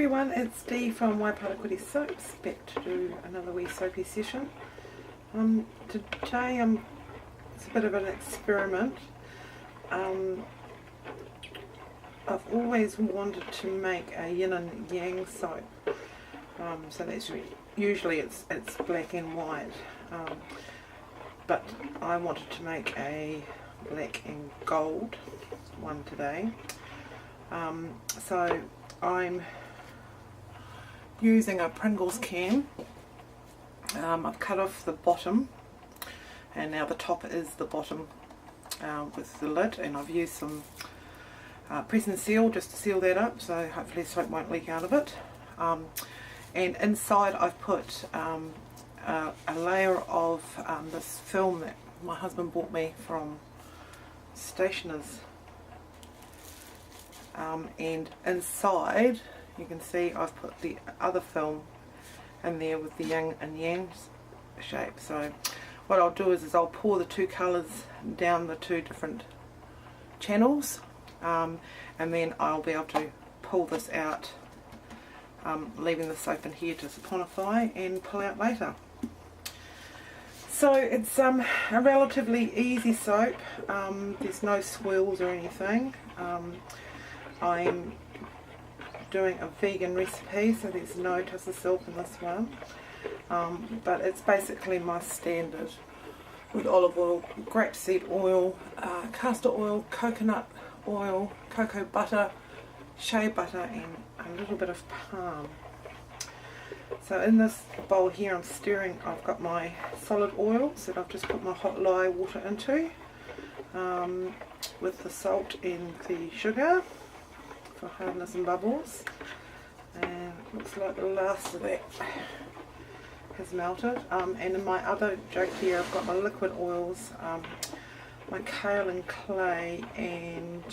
everyone, it's Dee from Wai Parakore Soaps, back to do another wee soapy session. Today it's a bit of an experiment. I've always wanted to make a Yin and Yang soap, so that's usually it's black and white, but I wanted to make a black and gold one today. So I'm using a Pringles can. I've cut off the bottom and now the top is the bottom with the lid, and I've used some press and seal just to seal that up, so hopefully soap won't leak out of it. And inside I've put a layer of this film that my husband bought me from Stationers. And inside you can see I've put the other film in there with the yin and yang shape. So what I'll do is I'll pour the two colours down the two different channels, and then I'll be able to pull this out, leaving the soap in here to saponify and pull out later. So it's a relatively easy soap. There's no swirls or anything. I'm doing a vegan recipe, so there's no tussle silk in this one, but it's basically my standard with olive oil, grapeseed oil, castor oil, coconut oil, cocoa butter, shea butter, and a little bit of palm. So in this bowl here I'm stirring, I've got my solid oils that I've just put my hot lye water into, with the salt and the sugar for hardness and bubbles, and it looks like the last of that has melted. And in my other jug here I've got my liquid oils, my kale and clay, and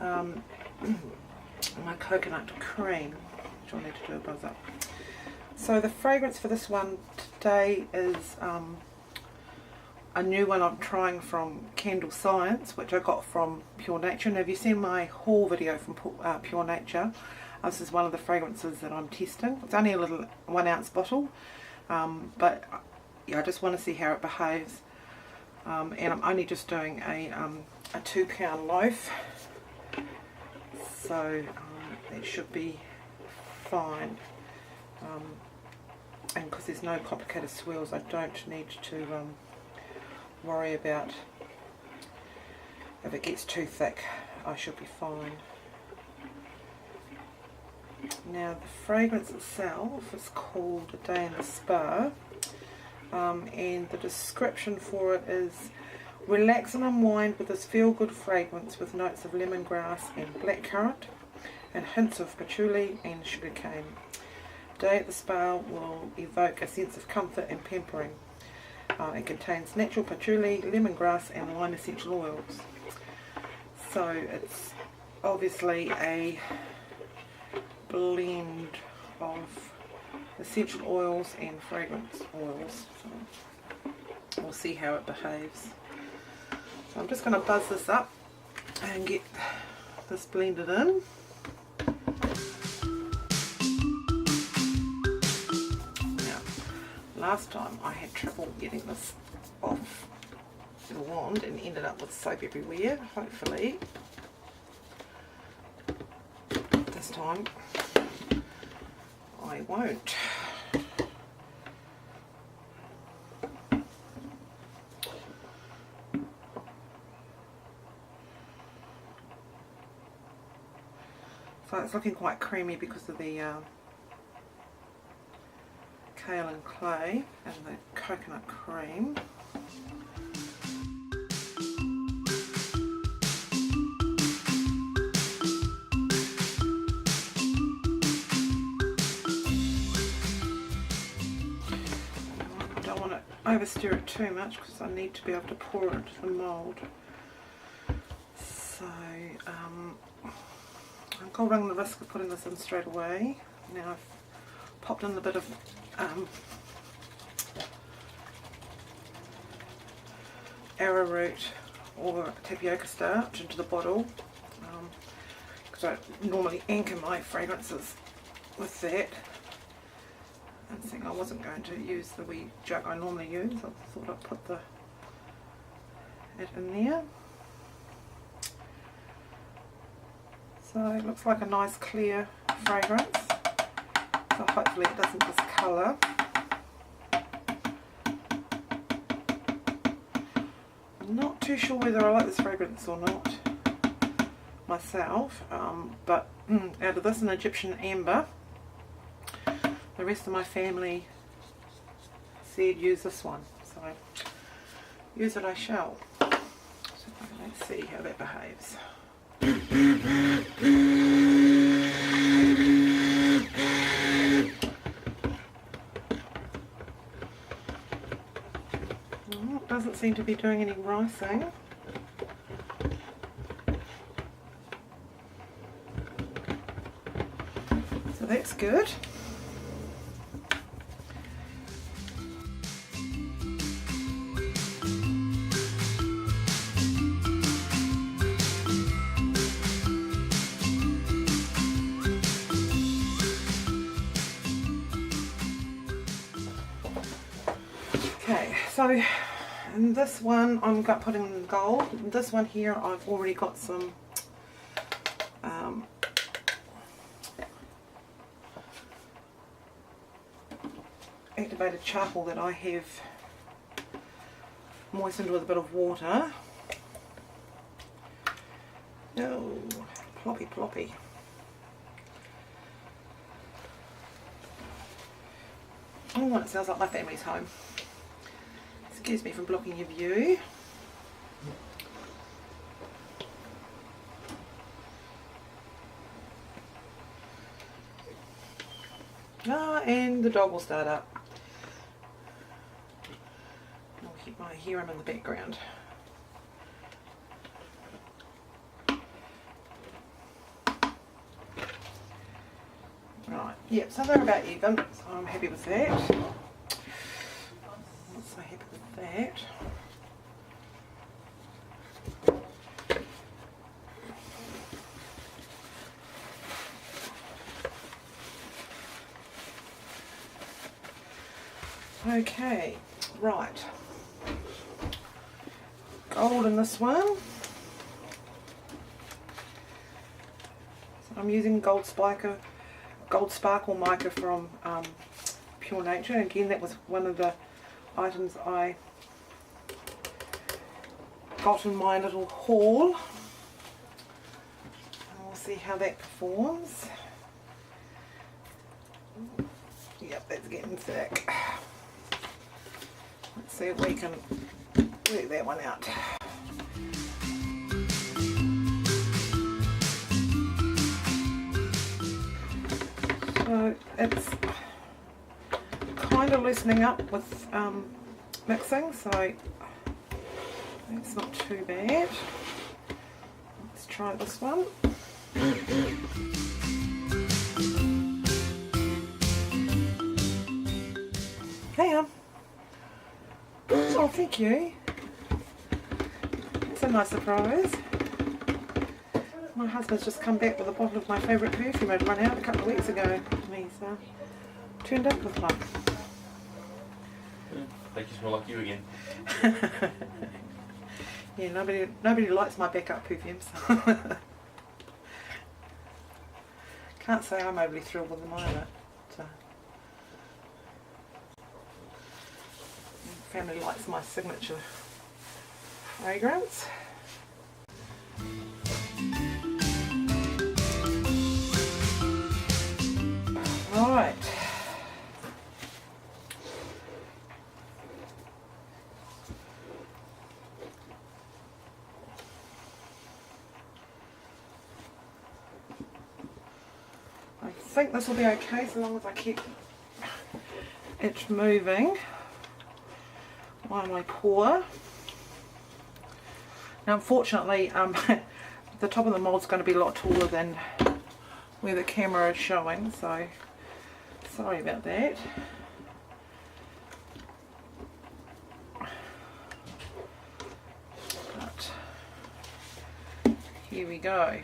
my coconut cream, which I'll need to do a buzz up. So the fragrance for this one today is a new one I'm trying from Candle Science, which I got from Pure Nature. And have you seen my haul video from Pure Nature? This is one of the fragrances that I'm testing. It's only a little 1 ounce bottle, but yeah, I just want to see how it behaves. And I'm only just doing a 2 pound loaf, so that should be fine. And because there's no complicated swirls, I don't need to worry about if it gets too thick. I should be fine. Now the fragrance itself is called A Day in the Spa, and the description for it is: relax and unwind with this feel-good fragrance with notes of lemongrass and blackcurrant and hints of patchouli and sugarcane. Day at the Spa will evoke a sense of comfort and pampering. It contains natural patchouli, lemongrass and lime essential oils. So it's obviously a blend of essential oils and fragrance oils. So we'll see how it behaves. So I'm just going to buzz this up and get this blended in. Last time I had trouble getting this off the wand and ended up with soap everywhere. Hopefully this time I won't. So it's looking quite creamy because of the kale and clay and the coconut cream. I don't want to overstir it too much because I need to be able to pour it into the mould. So I'm going to run the risk of putting this in straight away. Now I've popped in a bit of arrowroot or tapioca starch into the bottle, because I normally anchor my fragrances with that. And saying I wasn't going to use the wee jug I normally use, I thought I'd put it in there. So it looks like a nice clear fragrance, so hopefully it doesn't discolour. I'm not too sure whether I like this fragrance or not myself, but out of this and Egyptian amber, the rest of my family said use this one, so use it I shall. So let's see how that behaves. Well, it doesn't seem to be doing any rising. So that's good. Okay, so in this one I'm putting in gold. In this one here I've already got some activated charcoal that I have moistened with a bit of water. Oh, ploppy ploppy. Oh, it sounds like my family's home. Excuse me for blocking your view. And the dog will start up. I hear him in the background. Right, yep, so they're about even, so I'm happy with that. Not so happy with that. Okay, right. Gold in this one. So I'm using gold sparkle mica from Pure Nature. Again, that was one of the items I got in my little haul. And we'll see how that performs. Yep, that's getting thick. Let's see if we can work that one out. So it's kind of loosening up with mixing, so it's not too bad. Let's try this one. There. Oh, thank you. It's a nice surprise. My husband's just come back with a bottle of my favourite perfume I'd run out a couple of weeks ago, and he's turned up with one. Make you smell like you again. Yeah, nobody likes my backup perfumes. Can't say I'm overly thrilled with them either. But, family likes my signature fragrance. Right. I think this will be okay so long as I keep it moving while I pour. Now unfortunately the top of the mould is going to be a lot taller than where the camera is showing, so sorry about that. But here we go.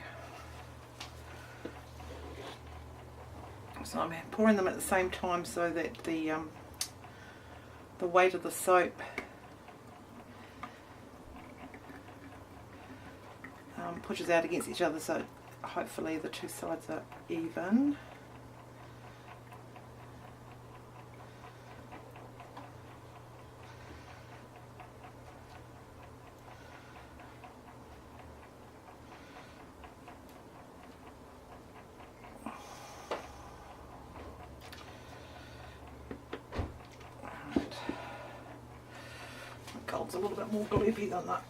So I'm pouring them at the same time so that the weight of the soap pushes out against each other, so hopefully the two sides are even. Gold's a little bit more gloopy than that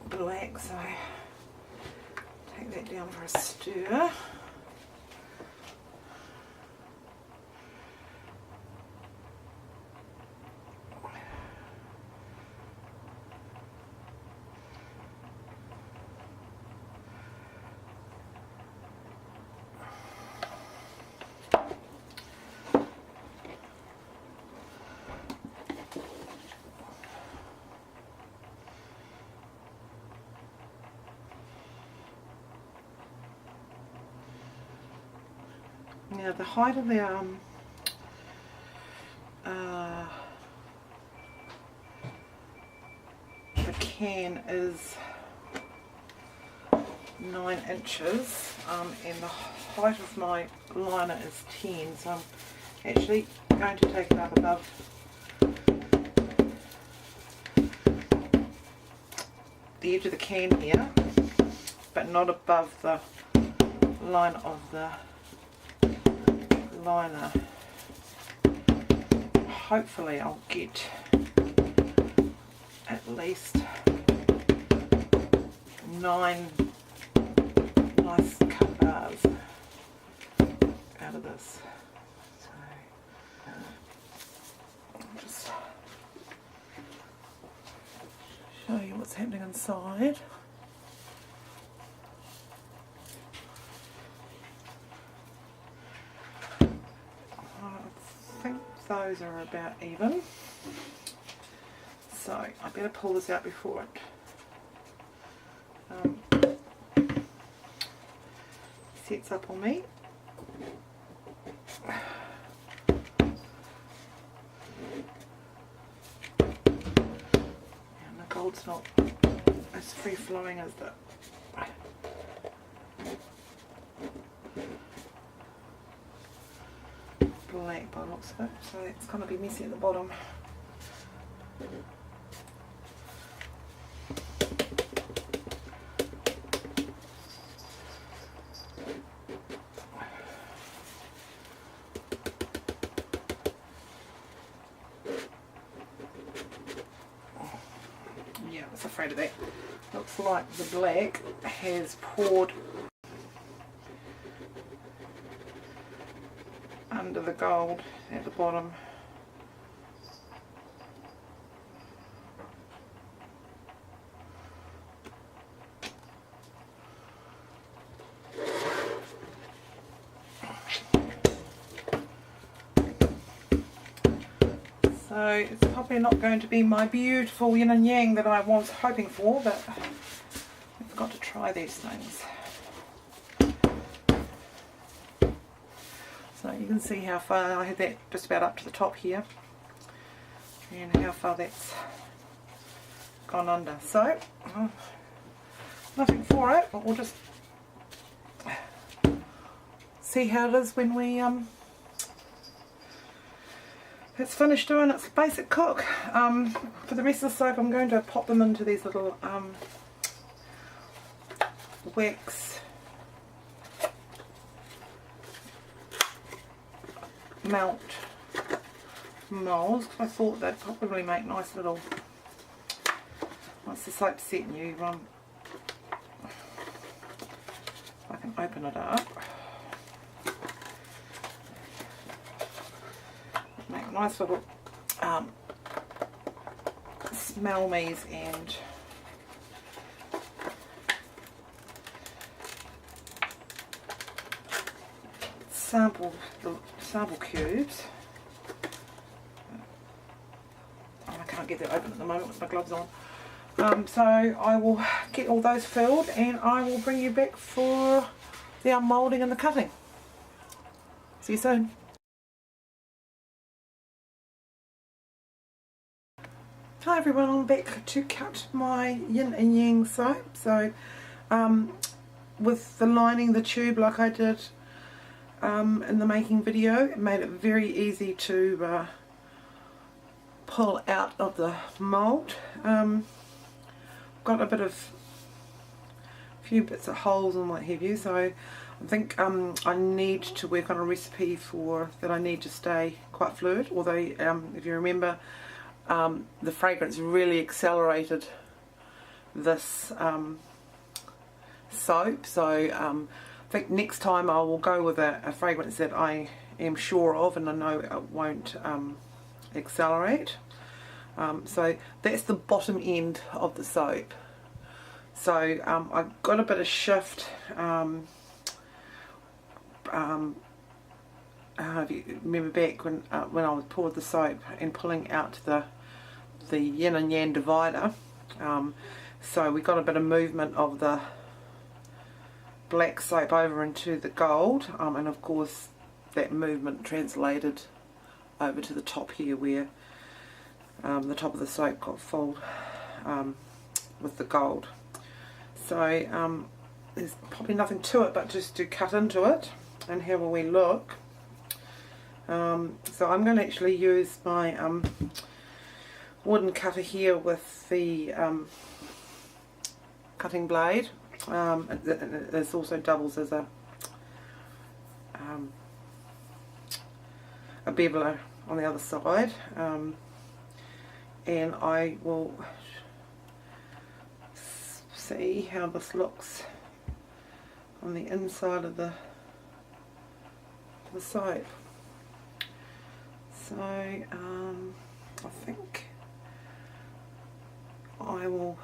black, so take that down for a stir. Now the height of the can is 9 inches, and the height of my liner is 10, so I'm actually going to take it up above the edge of the can here, but not above the line of the liner. Hopefully I'll get at least 9 nice cut bars out of this. So I'll just show you what's happening inside. Those are about even, so I better pull this out before it sets up on me. And the gold's not as free flowing as the black by the looks of it, so it's going to be messy at the bottom. Yeah, I was afraid of that. Looks like the black has poured under the gold at the bottom. So it's probably not going to be my beautiful yin and yang that I was hoping for, but I've got to try these things. So you can see how far I had that just about up to the top here, and how far that's gone under. So nothing for it, but we'll just see how it is when we it's finished doing its basic cook. For the rest of the soap, I'm going to pop them into these little wax melt molds. I thought they'd probably make nice little, once the soap's set and you I can open it up, make nice little smell me's and sample cubes. Oh, I can't get that open at the moment with my gloves on. So I will get all those filled and I will bring you back for the unmoulding and the cutting. See you soon. Hi everyone, I'm back to cut my Yin and Yang soap. So with the lining the tube like I did in the making video, it made it very easy to pull out of the mould. Got a few bits of holes and what have you, so I think I need to work on a recipe for that. I need to stay quite fluid, although if you remember, the fragrance really accelerated this soap, so I think next time I will go with a fragrance that I am sure of and I know it won't accelerate. So that's the bottom end of the soap. So I got a bit of shift. If you remember back when I was poured the soap and pulling out the yin and yang divider, so we got a bit of movement of the black soap over into the gold, and of course that movement translated over to the top here where the top of the soap got filled with the gold. So there's probably nothing to it but just to cut into it and have a wee look. So I'm going to actually use my wooden cutter here with the cutting blade. It also doubles as a beveler on the other side, and I will see how this looks on the inside of the soap. So I think I will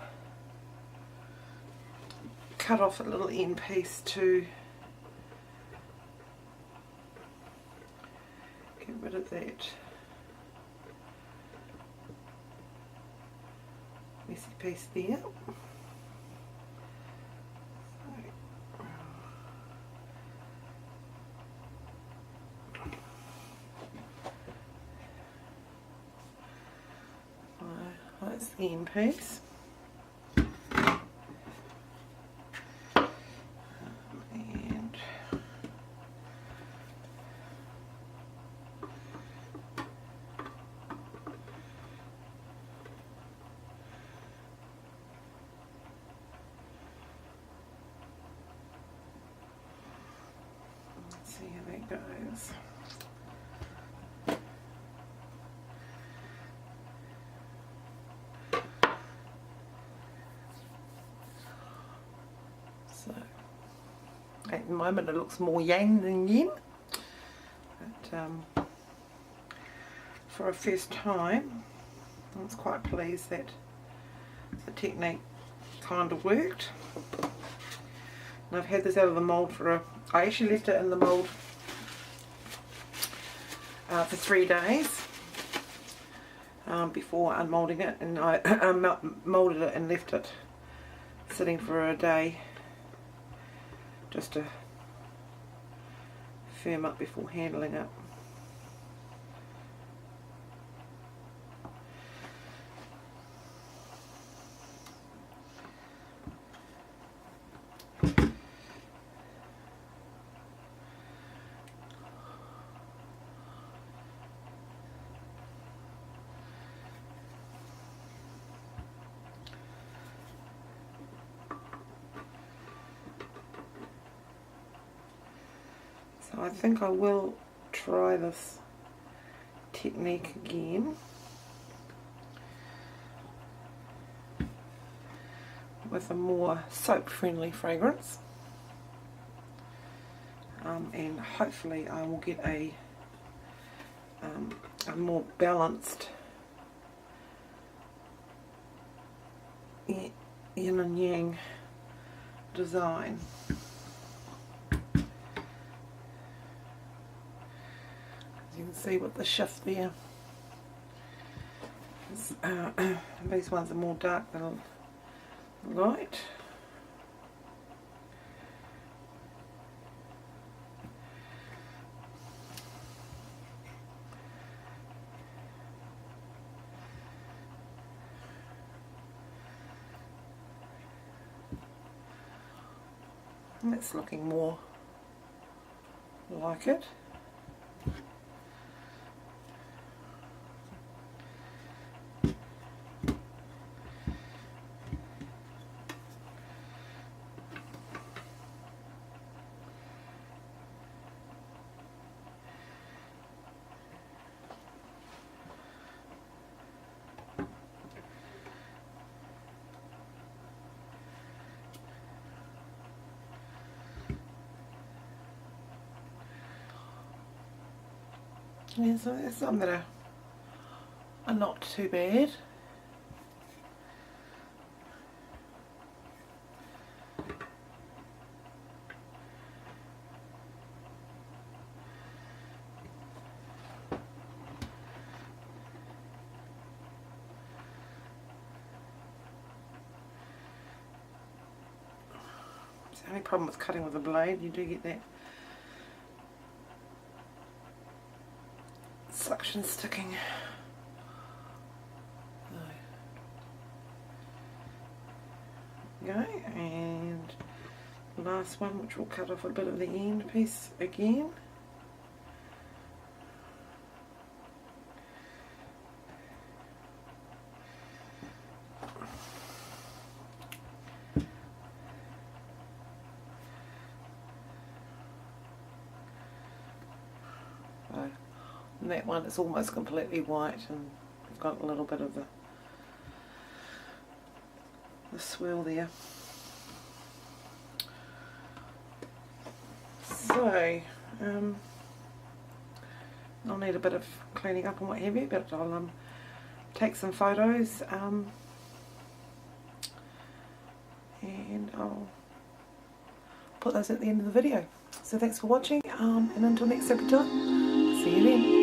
cut off a little end piece to get rid of that messy piece there. That's the end piece. And let's see how that goes. At the moment it looks more yang than yin, but for a first time I was quite pleased that the technique kind of worked. And I've had this out of the mould I actually left it in the mould for 3 days before unmoulding it, and I moulded it and left it sitting for a day just to firm up before handling it. So I think I will try this technique again with a more soap friendly fragrance, and hopefully I will get a more balanced yin and yang design. You can see with the shift there, these ones are more dark than light. And it's looking more like it. Yeah, so there's some that are not too bad. It's the only problem with cutting with a blade, you do get that suction sticking. There we go, and the last one, which will cut off a bit of the end piece again. And that one is almost completely white, and we've got a little bit of the swirl there. So I'll need a bit of cleaning up and what have you, but I'll take some photos and I'll put those at the end of the video. So thanks for watching, and until next episode, see you then.